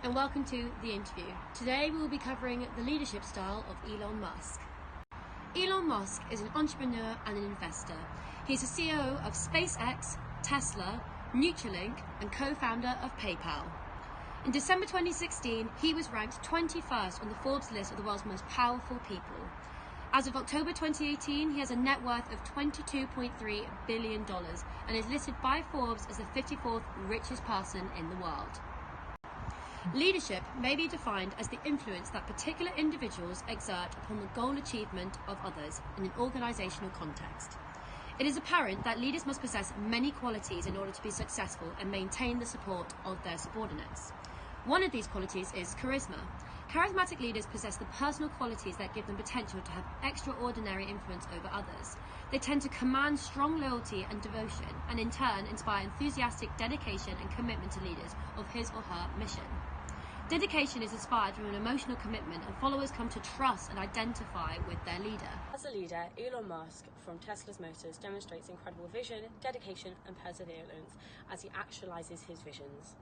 and welcome to The Interview. Today we will be covering the leadership style of Elon Musk. Elon Musk is an entrepreneur and an investor. He's the CEO of SpaceX, Tesla, Neuralink, and co-founder of PayPal. In December 2016, he was ranked 21st on the Forbes list of the world's most powerful people. As of October 2018, he has a net worth of $22.3 billion and is listed by Forbes as the 54th richest person in the world. Leadership may be defined as the influence that particular individuals exert upon the goal achievement of others in an organizational context. It is apparent that leaders must possess many qualities in order to be successful and maintain the support of their subordinates. One of these qualities is charisma. Charismatic leaders possess the personal qualities that give them potential to have extraordinary influence over others. They tend to command strong loyalty and devotion, and in turn inspire enthusiastic dedication and commitment to leaders of his or her mission. Dedication is inspired from an emotional commitment, and followers come to trust and identify with their leader. As a leader, Elon Musk from Tesla's Motors demonstrates incredible vision, dedication and perseverance as he actualizes his visions.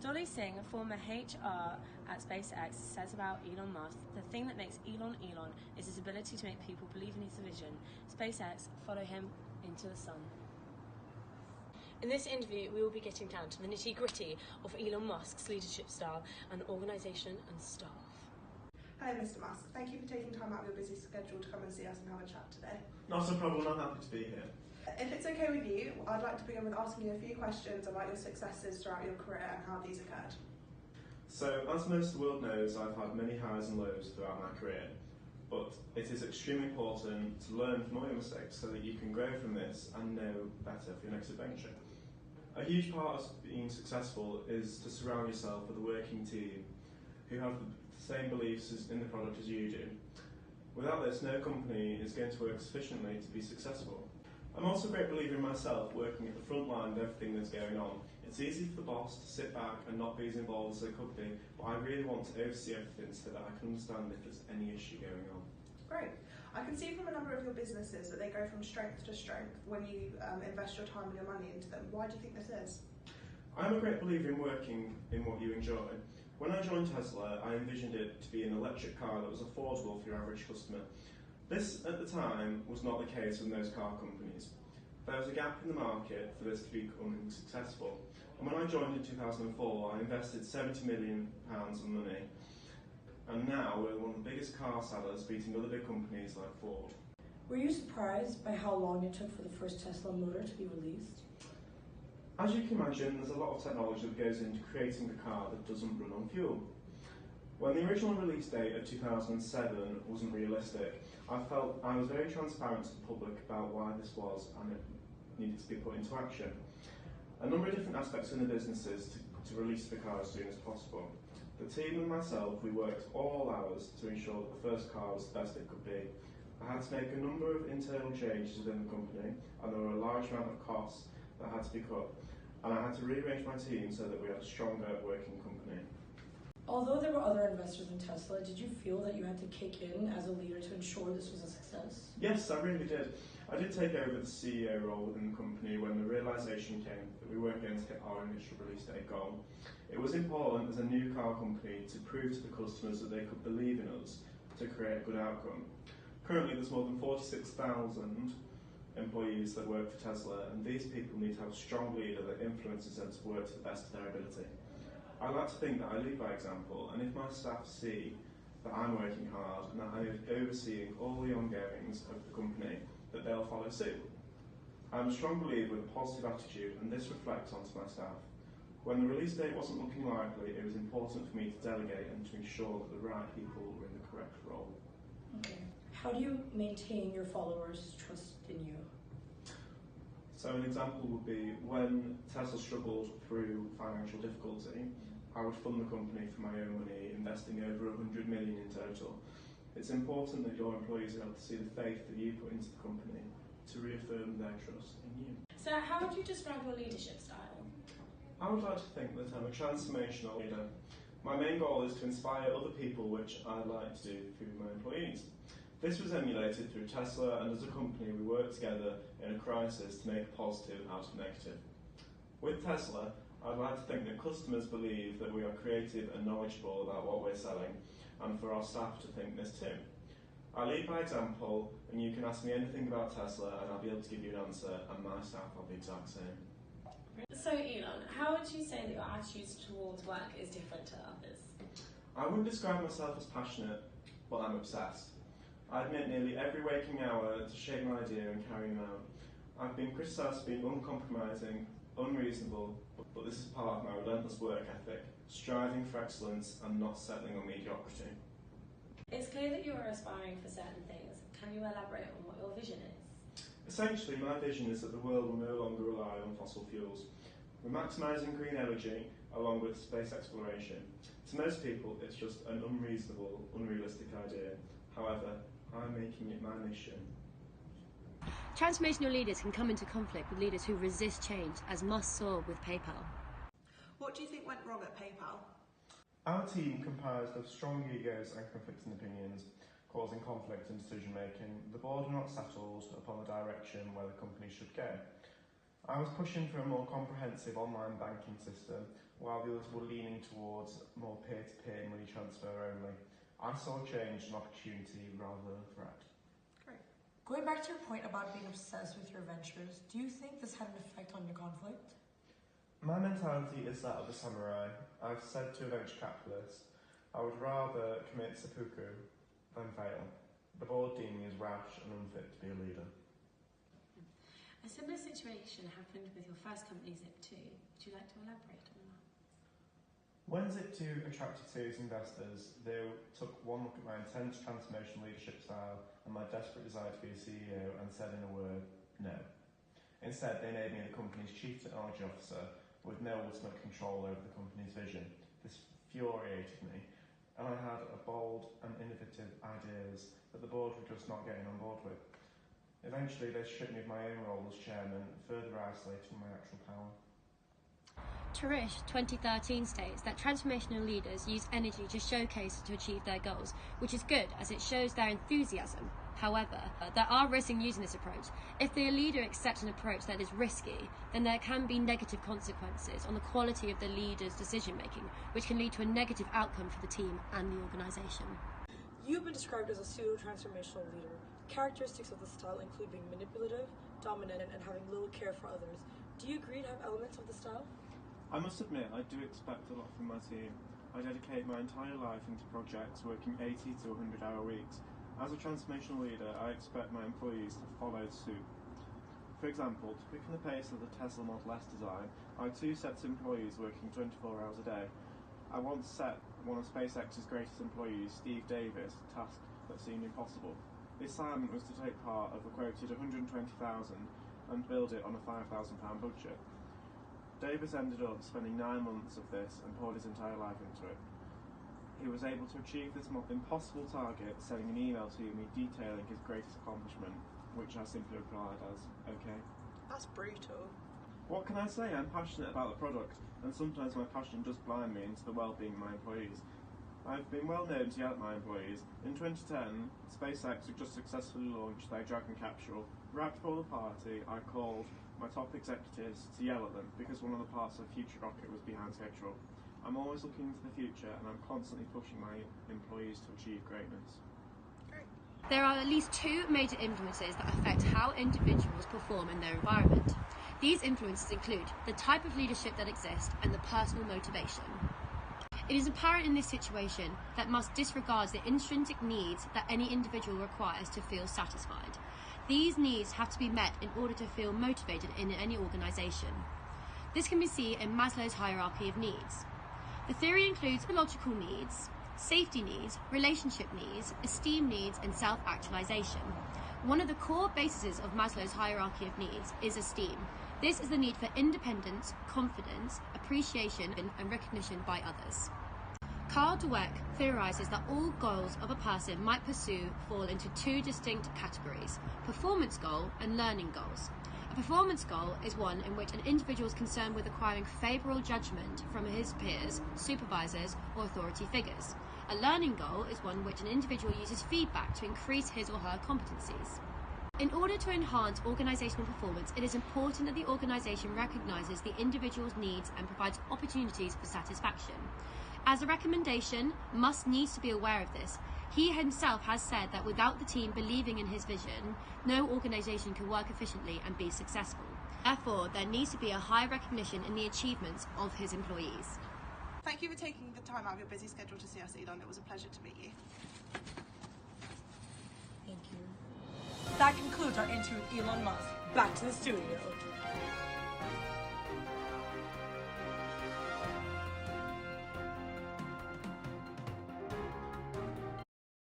Dolly Singh, a former HR at SpaceX, says about Elon Musk, the thing that makes Elon Elon is his ability to make people believe in his vision. SpaceX follow him into the sun. In this interview, we will be getting down to the nitty-gritty of Elon Musk's leadership style and organisation and staff. Hi Mr. Musk, thank you for taking time out of your busy schedule to come and see us and have a chat today. Not a problem, I'm happy to be here. If it's okay with you, I'd like to begin with asking you a few questions about your successes throughout your career and how these occurred. So, as most of the world knows, I've had many highs and lows throughout my career, but it is extremely important to learn from all your mistakes so that you can grow from this and know better for your next adventure. A huge part of being successful is to surround yourself with a working team who have the same beliefs in the product as you do. Without this, no company is going to work sufficiently to be successful. I'm also a great believer in myself working at the front line of everything that's going on. It's easy for the boss to sit back and not be as involved as they could be, but I really want to oversee everything so that I can understand if there's any issue going on. Great. I can see from a number of your businesses that they go from strength to strength when you invest your time and your money into them. Why do you think this is? I'm a great believer in working in what you enjoy. When I joined Tesla, I envisioned it to be an electric car that was affordable for your average customer. This, at the time, was not the case with most car companies. There was a gap in the market for this to become successful. And when I joined in 2004, I invested £70 million of money. And now we're one of the biggest car sellers, beating other big companies like Ford. Were you surprised by how long it took for the first Tesla motor to be released? As you can imagine, there's a lot of technology that goes into creating a car that doesn't run on fuel. When the original release date of 2007 wasn't realistic, I felt I was very transparent to the public about why this was and it needed to be put into action. A number of different aspects in the business is to release the car as soon as possible. The team and myself, we worked all hours to ensure that the first car was the best it could be. I had to make a number of internal changes within the company, and there were a large amount of costs that had to be cut, and I had to rearrange my team so that we had a stronger working company. Although there were other investors in Tesla, did you feel that you had to kick in as a leader to ensure this was a success? Yes, I really did. I did take over the CEO role within the company when the realisation came that we weren't going to hit our initial release date goal. It was important as a new car company to prove to the customers that they could believe in us to create a good outcome. Currently there's more than 46,000 employees that work for Tesla, and these people need to have a strong leader that influences them to work to the best of their ability. I like to think that I lead by example, and if my staff see that I'm working hard and that I'm overseeing all the ongoings of the company, that they'll follow suit. I'm a strong believer with a positive attitude, and this reflects onto my staff. When the release date wasn't looking likely, it was important for me to delegate and to ensure that the right people were in the correct role. Okay. How do you maintain your followers' trust in you? So an example would be when Tesla struggled through financial difficulty, I would fund the company for my own money, investing over 100 million in total. It's important that your employees are able to see the faith that you put into the company to reaffirm their trust in you. So how would you describe your leadership style? I would like to think that I'm a transformational leader. My main goal is to inspire other people, which I like to do through my employees. This was emulated through Tesla, and as a company we worked together in a crisis to make a positive out of negative. With Tesla, I'd like to think that customers believe that we are creative and knowledgeable about what we're selling, and for our staff to think this too. I lead by example, and you can ask me anything about Tesla and I'll be able to give you an answer, and my staff are the exact same. So Elon, how would you say that your attitudes towards work is different to others? I wouldn't describe myself as passionate, but I'm obsessed. I admit nearly every waking hour to shape my idea and carry them out. I've been criticised for being uncompromising, unreasonable, but this is part of my relentless work ethic, striving for excellence and not settling on mediocrity. It's clear that you are aspiring for certain things. Can you elaborate on what your vision is? Essentially, my vision is that the world will no longer rely on fossil fuels. We're maximising green energy along with space exploration. To most people, it's just an unreasonable, unrealistic idea. However, I'm making it my mission. Transformational leaders can come into conflict with leaders who resist change, as Musk saw with PayPal. What do you think went wrong at PayPal? Our team comprised of strong egos and conflicting opinions, causing conflict in decision making. The board were not settled upon the direction where the company should go. I was pushing for a more comprehensive online banking system, while the others were leaning towards more peer-to-peer money transfer only. I saw change as an opportunity rather than a threat. Great. Going back to your point about being obsessed with your ventures, do you think this had an effect on your conflict? My mentality is that of the samurai. I've said to a venture capitalist, I would rather commit seppuku than fail. The board deemed me as rash and unfit to be a leader. A similar situation happened with your first company, Zip2. Would you like to elaborate on that? When Zip2 attracted serious investors, they took one look at my intense transformational leadership style and my desperate desire to be a CEO and said in a word, no. Instead, they made me the company's chief technology officer with no ultimate control over the company's vision. This infuriated me, and I had a bold and innovative ideas that the board were just not getting on board with. Eventually, they stripped me of my own role as chairman, further isolating my actual power. Tarish 2013 states that transformational leaders use energy to showcase to achieve their goals, which is good as it shows their enthusiasm. However, there are risks in using this approach. If the leader accepts an approach that is risky, then there can be negative consequences on the quality of the leader's decision making, which can lead to a negative outcome for the team and the organisation. You've been described as a pseudo-transformational leader. Characteristics of the style include being manipulative, dominant, and having little care for others. Do you agree to have elements of the style? I must admit, I do expect a lot from my team. I dedicate my entire life into projects, working 80 to 100-hour weeks. As a transformational leader, I expect my employees to follow suit. For example, to quicken the pace of the Tesla Model S design, I had 2 sets of employees working 24 hours a day. I once set one of SpaceX's greatest employees, Steve Davis, a task that seemed impossible. The assignment was to take part of a quoted $120,000 and build it on a £5,000 budget. Davis ended up spending 9 months of this and poured his entire life into it. He was able to achieve this impossible target, sending an email to me detailing his greatest accomplishment, which I simply replied as, okay. That's brutal. What can I say? I'm passionate about the product, and sometimes my passion does blind me into the well-being of my employees. I've been well known to yell at my employees. In 2010, SpaceX had just successfully launched their Dragon capsule. Right before the party, I called my top executives to yell at them because one of the parts of the future rocket was behind schedule. I'm always looking into the future, and I'm constantly pushing my employees to achieve greatness. There are at least 2 major influences that affect how individuals perform in their environment. These influences include the type of leadership that exists and the personal motivation. It is apparent in this situation that Musk disregards the intrinsic needs that any individual requires to feel satisfied. These needs have to be met in order to feel motivated in any organisation. This can be seen in Maslow's hierarchy of needs. The theory includes biological needs, safety needs, relationship needs, esteem needs, and self-actualization. One of the core bases of Maslow's hierarchy of needs is esteem. This is the need for independence, confidence, appreciation, and recognition by others. Carl Dweck theorizes that all goals of a person might pursue fall into 2 distinct categories: performance goal and learning goals. A performance goal is one in which an individual is concerned with acquiring favourable judgment from his peers, supervisors, or authority figures. A learning goal is one in which an individual uses feedback to increase his or her competencies. In order to enhance organisational performance, it is important that the organisation recognises the individual's needs and provides opportunities for satisfaction. As a recommendation, Musk needs to be aware of this. He himself has said that without the team believing in his vision, no organisation can work efficiently and be successful. Therefore, there needs to be a high recognition in the achievements of his employees. Thank you for taking the time out of your busy schedule to see us, Elon. It was a pleasure to meet you. Thank you. That concludes our interview with Elon Musk. Back to the studio.